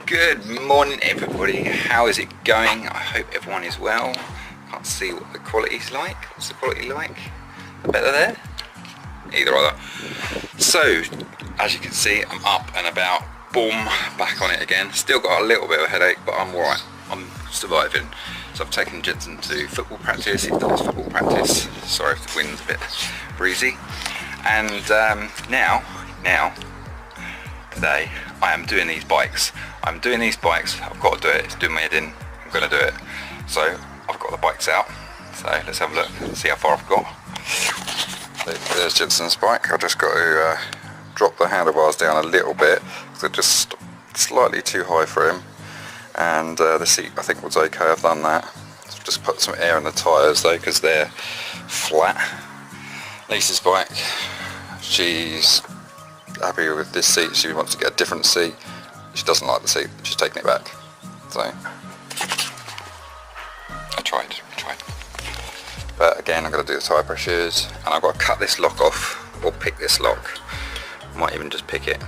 Good morning everybody, how is it going? I hope everyone is well. Can't see what the quality's like. What's the quality like? Better there? Either either. So, as you can see, I'm up and about. Boom, back on it again. Still got a little bit of a headache, but I'm alright. I'm surviving. So I've taken Jensen to football practice. He's done his football practice. Sorry if the wind's a bit breezy. And now, today, I am doing these bikes. I've got to do it. It's doing my head in. I'm going to do it. So I've got the bikes out. So let's have a look and see how far I've got. So there's Jensen's bike. I've just got to drop the handlebars down a little bit because they're just slightly too high for him. And the seat I think was okay. I've done that. So just put some air in the tyres though because they're flat. Lisa's bike. She's happy with this seat. She wants to get a different seat. She doesn't like the seat. She's taking it back. So I tried. But again, I'm going to do the tyre pressures, and I've got to cut this lock off or pick this lock. Might even just pick it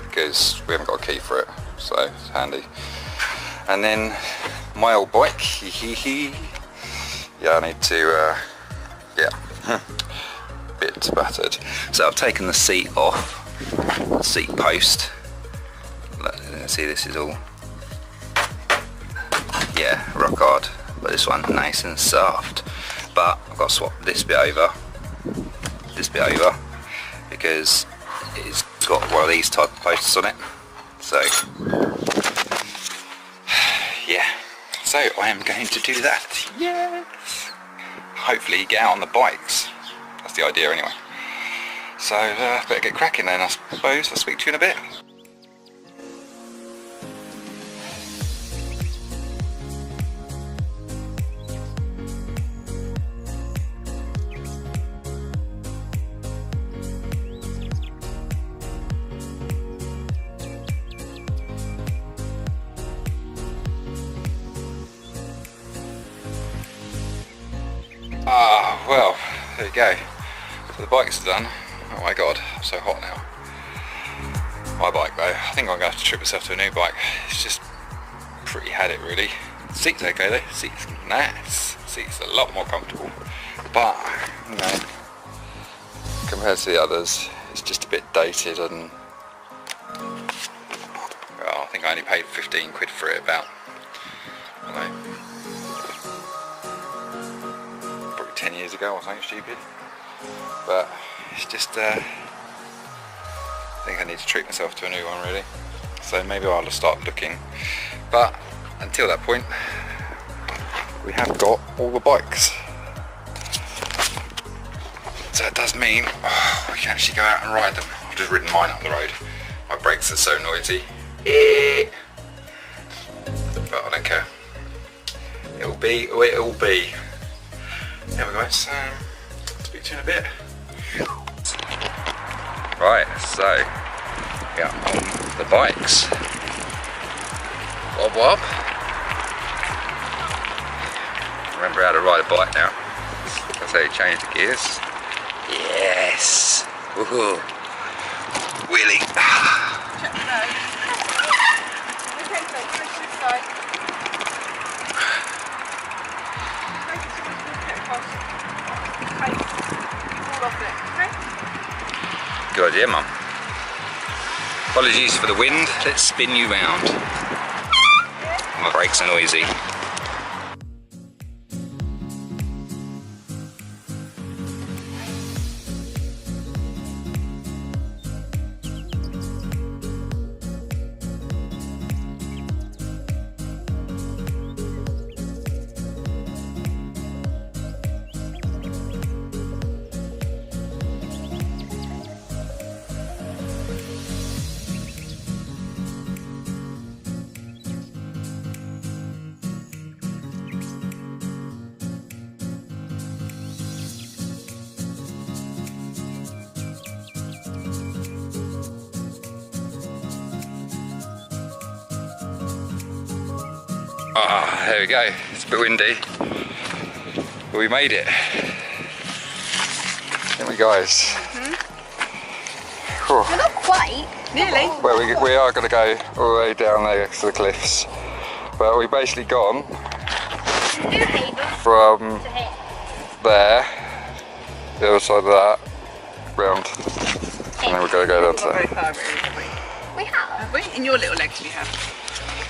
because we haven't got a key for it, so it's handy. And then my old bike. Yeah, I need to. Bit battered. So I've taken the seat off, the seat post. See, this is all, yeah, rock hard, but this one nice and soft. But I've got to swap this bit over, because it's got one of these type of posts on it. So yeah, so I am going to do that. Yes. Hopefully get out on the bikes. That's the idea anyway. So better get cracking then, I suppose. I'll speak to you in a bit. Well, there you go. So the bike's done. Oh my god, I'm so hot now. My bike though, I think I'm going to have to trip myself to a new bike. It's just pretty had it really. Seat's okay though, seat's nice. Seat's a lot more comfortable. But, you know, compared to the others, it's just a bit dated and, well, I think I only paid 15 quid for it about, I don't know, 10 years ago or something stupid, but it's just I think I need to treat myself to a new one really, so maybe I'll just start looking. But until that point we have got all the bikes, so it does mean we can actually go out and ride them. I've just ridden mine up the road, my brakes are so noisy, but I don't care, it'll be what it'll be. There we go, so speak to you in a bit. Right, so we are on the bikes. Wob wob. Remember how to ride a bike now. That's how you change the gears. Yes. Woohoo. Wheelie. Check the nose. Okay, so push this side. Good idea, Mum. Apologies for the wind. Let's spin you round. My brakes are noisy. Ah, there we go. It's a bit windy, but we made it. Here we guys. We're not quite. Nearly. Well, we are going to go all the way down there to the cliffs. But we've basically gone New Haven from to here. there, the other side of that, round, and then we're going to go down Not to very there. far, really, have we? We have. Have we? In your little legs, we have.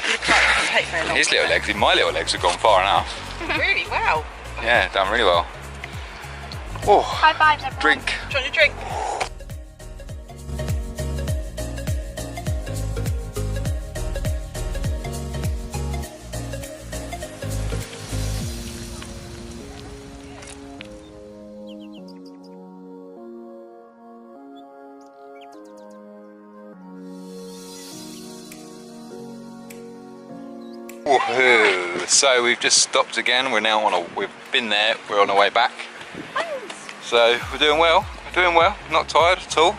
And the cart doesn't take very long. His little legs, my little legs have gone far enough. Really? Wow. Yeah, done really well. Oh, High fives, everyone. drink. Do you want your drink? Woohoo! So we've just stopped again. We're now we've been there. We're on our way back. So we're doing well. We're doing well. Not tired at all.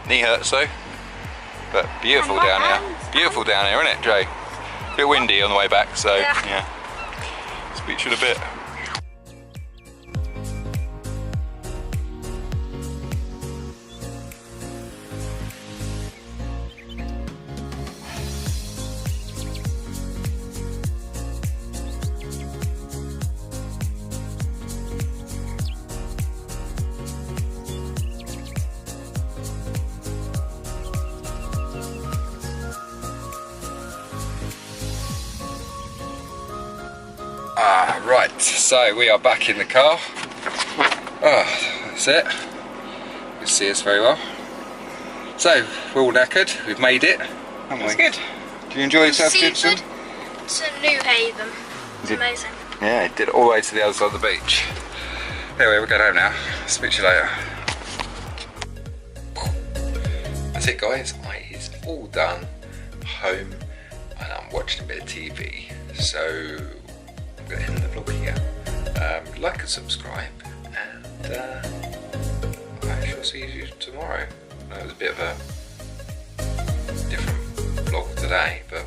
Knee hurts though. But beautiful down here. Beautiful down here, isn't it, Jay? Bit windy on the way back, so yeah. Speak to you in a bit. Right, so we are back in the car. That's it. You can see us very well. So, we're all knackered. We've made it, haven't we? It's good. Do you enjoy yourself, Seaford Gibson? to New Haven. It's amazing. Yeah, it did it all the way to the other side of the beach. Anyway, we're going home now. Speak to you later. That's it, guys. It's all done. Home, and I'm watching a bit of TV. So I'm going to end the vlog here. Like and subscribe, and I shall see you tomorrow. It was a bit of a different vlog today, but